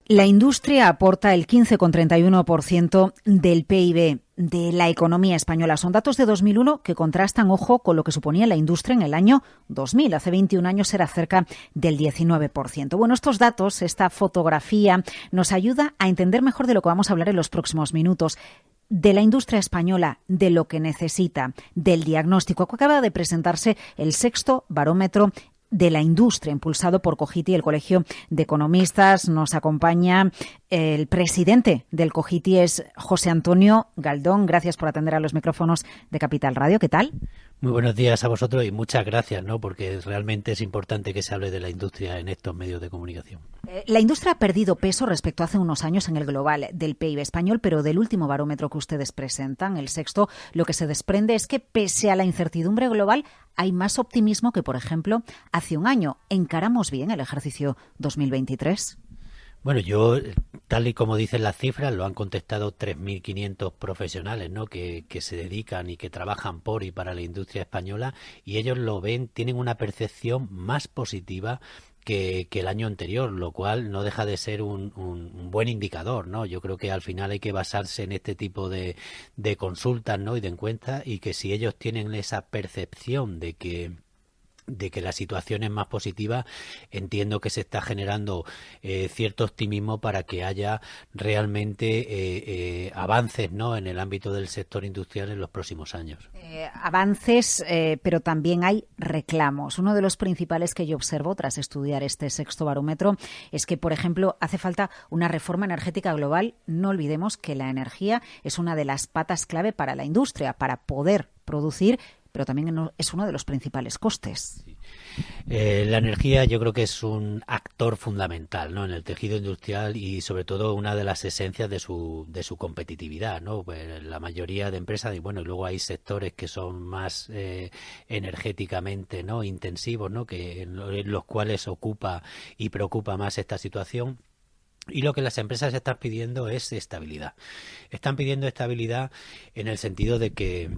La industria aporta el 15,31% del PIB de la economía española. Son datos de 2001 que contrastan, ojo, con lo que suponía la industria en el año 2000. Hace 21 años era cerca del 19%. Bueno, estos datos, esta fotografía, nos ayuda a entender mejor de lo que vamos a hablar en los próximos minutos. De la industria española, de lo que necesita, del diagnóstico. Acaba de presentarse el 6º barómetro de la industria, impulsado por Cogiti, el Colegio de Economistas. Nos acompaña el presidente del Cogiti, es José Antonio Galdón. Gracias por atender a los micrófonos de Capital Radio. ¿Qué tal? Muy buenos días a vosotros y muchas gracias, ¿no? Porque realmente es importante que se hable de la industria en estos medios de comunicación. La industria ha perdido peso respecto a hace unos años en el global del PIB español, pero del último barómetro que ustedes presentan, el 6º, lo que se desprende es que pese a la incertidumbre global hay más optimismo que, por ejemplo, hace un año. ¿Encaramos bien el ejercicio 2023? Bueno, tal y como dicen las cifras, lo han contestado 3.500 profesionales, ¿no? que se dedican y que trabajan por y para la industria española, y ellos lo ven, tienen una percepción más positiva que el año anterior, lo cual no deja de ser un buen indicador, ¿no? Yo creo que al final hay que basarse en este tipo de consultas, ¿no? Y de encuestas, y que si ellos tienen esa percepción de que la situación es más positiva, entiendo que se está generando cierto optimismo para que haya realmente avances, ¿no? En el ámbito del sector industrial en los próximos años. Avances, pero también hay reclamos. Uno de los principales que yo observo tras estudiar este 6º barómetro es que, por ejemplo, hace falta una reforma energética global. No olvidemos que la energía es una de las patas clave para la industria, para poder producir, pero también es uno de los principales costes. Sí. La energía yo creo que es un actor fundamental, ¿no? En el tejido industrial y sobre todo una de las esencias de su competitividad, ¿no? Pues la mayoría de empresas, y bueno, y luego hay sectores que son más energéticamente, ¿no? Intensivos, ¿no? Que en los cuales ocupa y preocupa más esta situación. Y lo que las empresas están pidiendo es estabilidad. Están pidiendo estabilidad en el sentido de que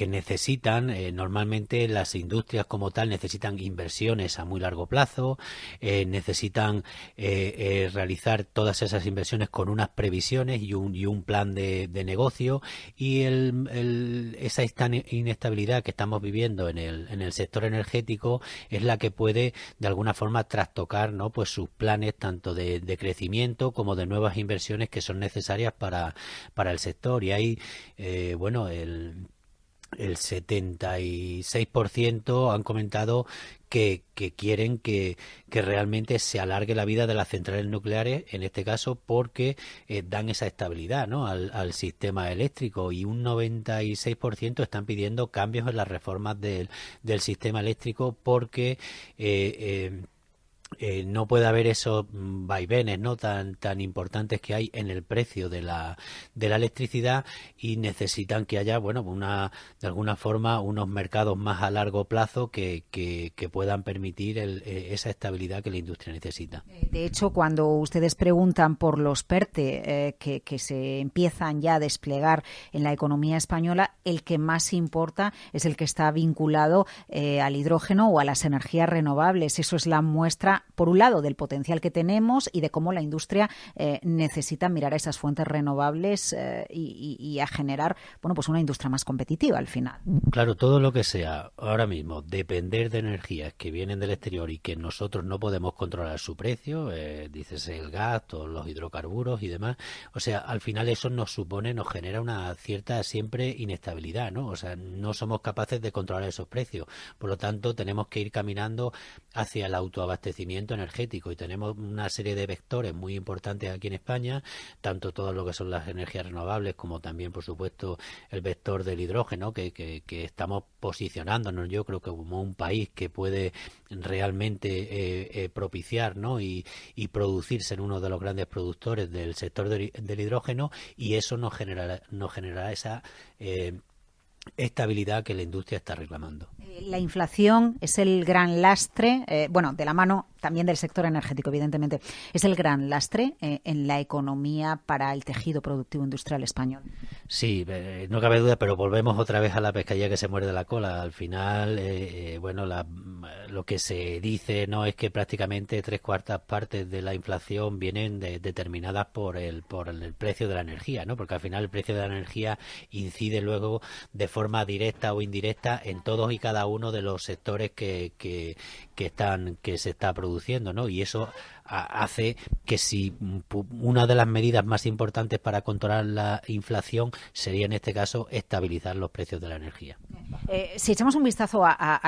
necesitan, normalmente las industrias como tal necesitan inversiones a muy largo plazo, necesitan realizar todas esas inversiones con unas previsiones y un plan de negocio, y esa inestabilidad que estamos viviendo en el sector energético es la que puede de alguna forma trastocar, ¿no? Pues sus planes tanto de crecimiento como de nuevas inversiones que son necesarias para el sector. Y hay, el 76% han comentado que quieren que realmente se alargue la vida de las centrales nucleares, en este caso porque dan esa estabilidad, ¿no? al sistema eléctrico, y un 96% están pidiendo cambios en las reformas del sistema eléctrico porque no puede haber esos vaivenes, ¿no? tan importantes que hay en el precio de la electricidad, y necesitan que haya, bueno, de alguna forma unos mercados más a largo plazo que puedan permitir esa estabilidad que la industria necesita. De hecho, cuando ustedes preguntan por los PERTE que se empiezan ya a desplegar en la economía española, el que más importa es el que está vinculado al hidrógeno o a las energías renovables. Eso es la muestra, por un lado, del potencial que tenemos y de cómo la industria necesita mirar a esas fuentes renovables y a generar, bueno, pues una industria más competitiva al final. Claro, todo lo que sea ahora mismo depender de energías que vienen del exterior y que nosotros no podemos controlar su precio, dices el gas, todos los hidrocarburos y demás, o sea, al final eso nos genera una cierta siempre inestabilidad, ¿no? O sea, no somos capaces de controlar esos precios, por lo tanto tenemos que ir caminando hacia el autoabastecimiento energético, y tenemos una serie de vectores muy importantes aquí en España, tanto todo lo que son las energías renovables como también, por supuesto, el vector del hidrógeno, que estamos posicionándonos, yo creo, que como un país que puede realmente propiciar, ¿no? y producirse en uno de los grandes productores del sector del hidrógeno, y eso nos generará esa estabilidad que la industria está reclamando. La inflación es el gran lastre, de la mano también del sector energético, evidentemente, es el gran lastre en la economía para el tejido productivo industrial español. Sí, no cabe duda, pero volvemos otra vez a la pescadilla que se muerde la cola. Al final, lo que se dice no es que prácticamente 3/4 de la inflación vienen determinadas por el precio de la energía, ¿no? Porque al final el precio de la energía incide luego de forma directa o indirecta en todos y cada uno de los sectores que se está produciendo, ¿no? Y eso hace que si una de las medidas más importantes para controlar la inflación sería en este caso estabilizar los precios de la energía. Si echamos un vistazo a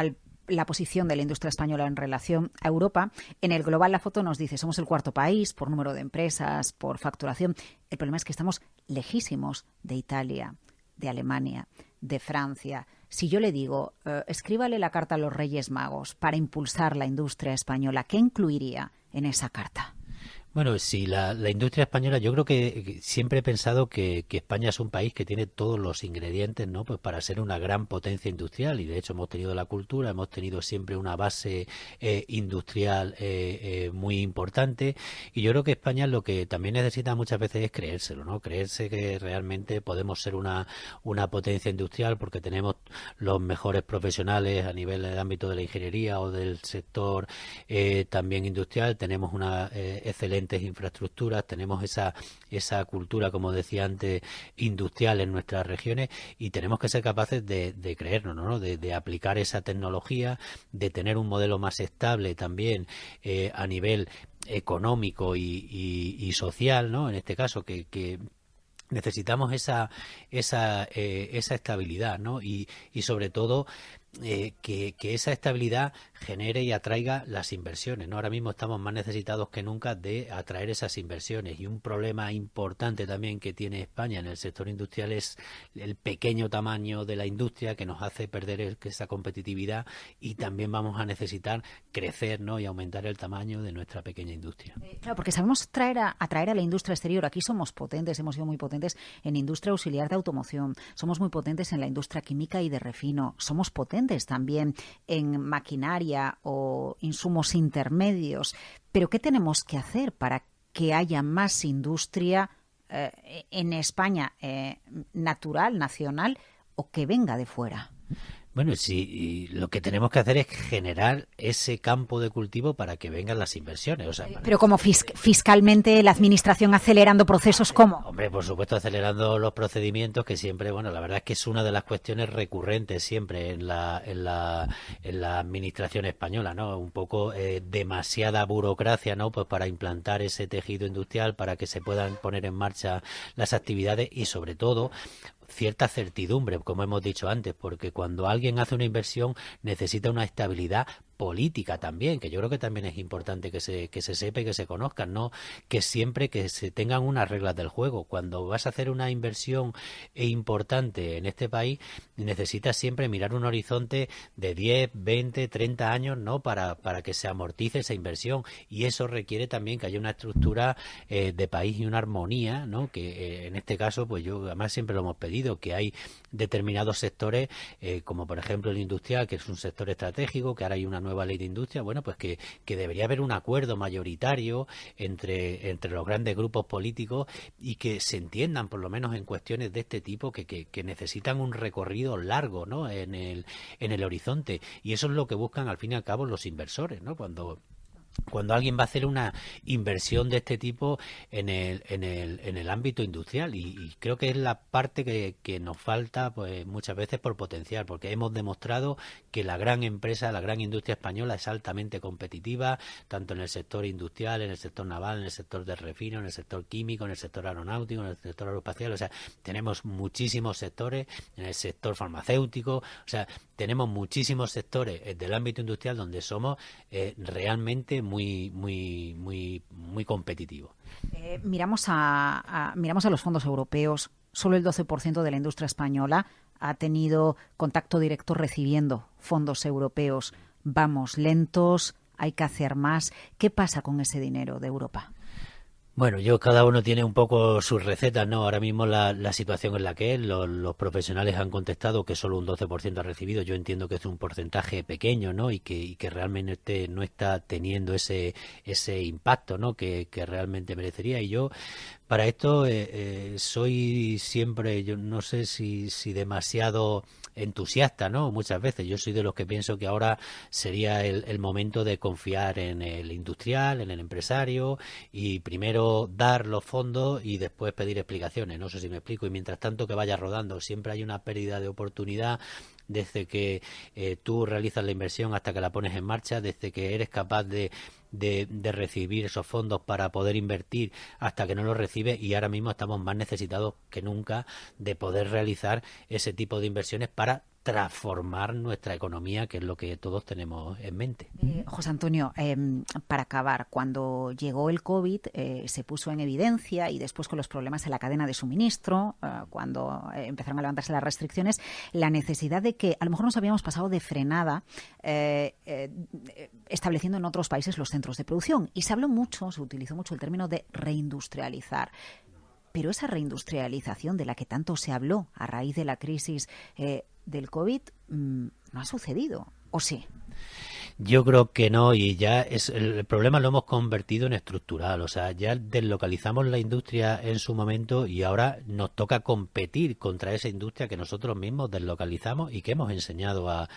la posición de la industria española en relación a Europa, en el global la foto nos dice somos el cuarto país por número de empresas, por facturación. El problema es que estamos lejísimos de Italia, de Alemania, de Francia. Si yo le digo, escríbale la carta a los Reyes Magos para impulsar la industria española, ¿qué incluiría en esa carta? Bueno, sí, la industria española, yo creo que siempre he pensado que España es un país que tiene todos los ingredientes, ¿no? Pues para ser una gran potencia industrial, y de hecho hemos tenido la cultura, hemos tenido siempre una base industrial muy importante, y yo creo que España lo que también necesita muchas veces es creérselo, ¿no? Creerse que realmente podemos ser una potencia industrial porque tenemos los mejores profesionales a nivel del ámbito de la ingeniería o del sector también industrial, tenemos una excelente infraestructuras, tenemos esa cultura, como decía antes, industrial en nuestras regiones, y tenemos que ser capaces de creernos, ¿no? De aplicar esa tecnología, de tener un modelo más estable también a nivel económico y social, ¿no? En este caso, que necesitamos esa estabilidad, ¿no? Y sobre todo que esa estabilidad genere y atraiga las inversiones, ¿no? Ahora mismo estamos más necesitados que nunca de atraer esas inversiones, y un problema importante también que tiene España en el sector industrial es el pequeño tamaño de la industria, que nos hace perder esa competitividad, y también vamos a necesitar crecer, ¿no? Y aumentar el tamaño de nuestra pequeña industria. Claro, porque sabemos atraer a la industria exterior. Aquí somos potentes, hemos sido muy potentes en industria auxiliar de automoción, somos muy potentes en la industria química y de refino, somos potentes también en maquinaria o insumos intermedios. Pero ¿qué tenemos que hacer para que haya más industria en España natural, nacional, o que venga de fuera? Bueno, sí, lo que tenemos que hacer es generar ese campo de cultivo para que vengan las inversiones. O sea, pero como fiscalmente la administración acelerando procesos, ¿cómo? Hombre, por supuesto, acelerando los procedimientos, que siempre, bueno, la verdad es que es una de las cuestiones recurrentes siempre en la administración española, ¿no? Un poco demasiada burocracia, ¿no? Pues para implantar ese tejido industrial, para que se puedan poner en marcha las actividades, y sobre todo cierta certidumbre, como hemos dicho antes, porque cuando alguien hace una inversión necesita una estabilidad política también, que yo creo que también es importante que se sepa y que se conozcan, ¿no? Que siempre que se tengan unas reglas del juego. Cuando vas a hacer una inversión importante en este país, necesitas siempre mirar un horizonte de 10, 20, 30 años, ¿no? Para que se amortice esa inversión, y eso requiere también que haya una estructura de país y una armonía, ¿no? Que en este caso, pues yo además siempre lo hemos pedido, que hay determinados sectores, como por ejemplo el industrial, que es un sector estratégico, que ahora hay una nueva ley de industria, bueno, pues que debería haber un acuerdo mayoritario entre los grandes grupos políticos, y que se entiendan por lo menos en cuestiones de este tipo que necesitan un recorrido largo, ¿no? en el horizonte, y eso es lo que buscan al fin y al cabo los inversores, ¿no? Cuando alguien va a hacer una inversión de este tipo en el ámbito industrial, y creo que es la parte que nos falta, pues muchas veces por potenciar, porque hemos demostrado que la gran empresa, la gran industria española es altamente competitiva, tanto en el sector industrial, en el sector naval, en el sector de refino, en el sector químico, en el sector aeronáutico, en el sector aeroespacial. O sea, tenemos muchísimos sectores, en el sector farmacéutico, o sea, tenemos muchísimos sectores del ámbito industrial donde somos realmente muy competitivos. Miramos a los fondos europeos. Solo el 12% de la industria española ha tenido contacto directo recibiendo fondos europeos. Vamos lentos, hay que hacer más. ¿Qué pasa con ese dinero de Europa? Bueno, cada uno tiene un poco sus recetas, ¿no? Ahora mismo la situación es la que es. Los profesionales han contestado que solo un 12% ha recibido. Yo entiendo que es un porcentaje pequeño, ¿no? Y que realmente no está teniendo ese impacto, ¿no? Que realmente merecería. Y yo Para esto soy siempre, yo no sé si demasiado entusiasta, ¿no? Muchas veces yo soy de los que pienso que ahora sería el momento de confiar en el industrial, en el empresario y primero dar los fondos y después pedir explicaciones. No sé si me explico. Y mientras tanto que vaya rodando, siempre hay una pérdida de oportunidad desde que tú realizas la inversión hasta que la pones en marcha, desde que eres capaz de recibir esos fondos para poder invertir hasta que no los recibe, y ahora mismo estamos más necesitados que nunca de poder realizar ese tipo de inversiones para transformar nuestra economía, que es lo que todos tenemos en mente. José Antonio, para acabar, cuando llegó el COVID se puso en evidencia, y después con los problemas en la cadena de suministro, cuando empezaron a levantarse las restricciones, la necesidad de que a lo mejor nos habíamos pasado de frenada estableciendo en otros países los centros de producción. Y se utilizó mucho el término de reindustrializar. Pero esa reindustrialización de la que tanto se habló a raíz de la crisis del COVID no ha sucedido, ¿o sí? Yo creo que no, y ya el problema lo hemos convertido en estructural. O sea, ya deslocalizamos la industria en su momento y ahora nos toca competir contra esa industria que nosotros mismos deslocalizamos y que hemos enseñado a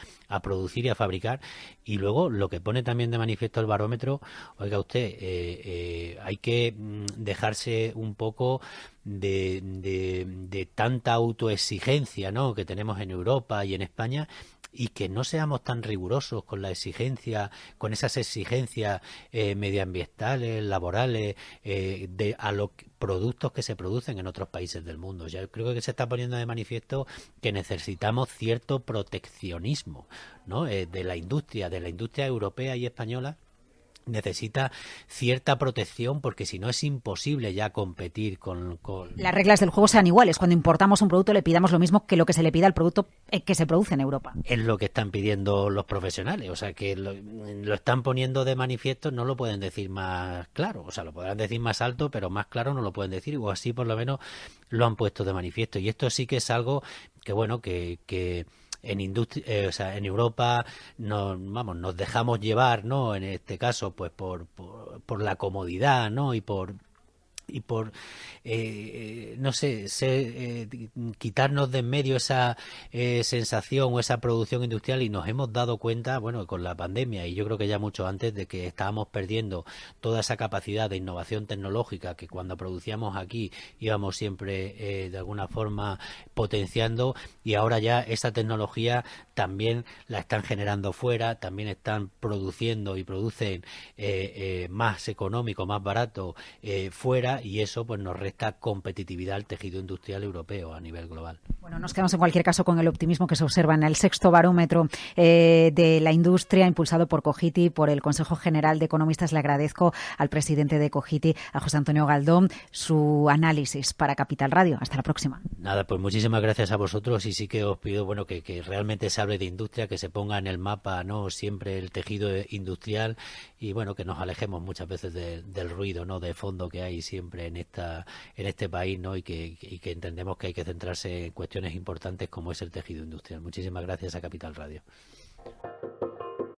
producir y a fabricar. Y luego lo que pone también de manifiesto el barómetro, oiga usted, hay que dejarse un poco de tanta autoexigencia, ¿no?, que tenemos en Europa y en España, y que no seamos tan rigurosos con la exigencia, con esas exigencias medioambientales, laborales, a los productos que se producen en otros países del mundo. Ya creo que se está poniendo de manifiesto que necesitamos cierto proteccionismo, ¿no?, de la industria europea y española. Necesita cierta protección, porque si no es imposible ya competir con... Las reglas del juego sean iguales. Cuando importamos un producto le pidamos lo mismo que lo que se le pida al producto que se produce en Europa. Es lo que están pidiendo los profesionales. O sea, que lo están poniendo de manifiesto, no lo pueden decir más claro. O sea, lo podrán decir más alto, pero más claro no lo pueden decir. O así por lo menos lo han puesto de manifiesto. Y esto sí que es algo que, bueno, que en en Europa nos dejamos llevar, ¿no?, en este caso pues por la comodidad, ¿no?, y por no sé, quitarnos de en medio esa sensación o esa producción industrial, y nos hemos dado cuenta, bueno, con la pandemia, y yo creo que ya mucho antes, de que estábamos perdiendo toda esa capacidad de innovación tecnológica que cuando producíamos aquí íbamos siempre de alguna forma potenciando, y ahora ya esa tecnología también la están generando fuera, también están produciendo y producen más económico, más barato fuera, y eso pues nos resta competitividad al tejido industrial europeo a nivel global. Bueno, nos quedamos en cualquier caso con el optimismo que se observa en el sexto barómetro de la industria impulsado por Cogiti, por el Consejo General de Economistas. Le agradezco al presidente de Cogiti, a José Antonio Galdón, su análisis para Capital Radio. Hasta la próxima. Nada, pues muchísimas gracias a vosotros, y sí que os pido, bueno, que realmente se hable de industria, que se ponga en el mapa, ¿no?, siempre el tejido industrial, y bueno, que nos alejemos muchas veces del ruido, ¿no?, de fondo que hay siempre en este país, ¿no?, y que entendemos que hay que centrarse en cuestiones importantes como es el tejido industrial. Muchísimas gracias a Capital Radio.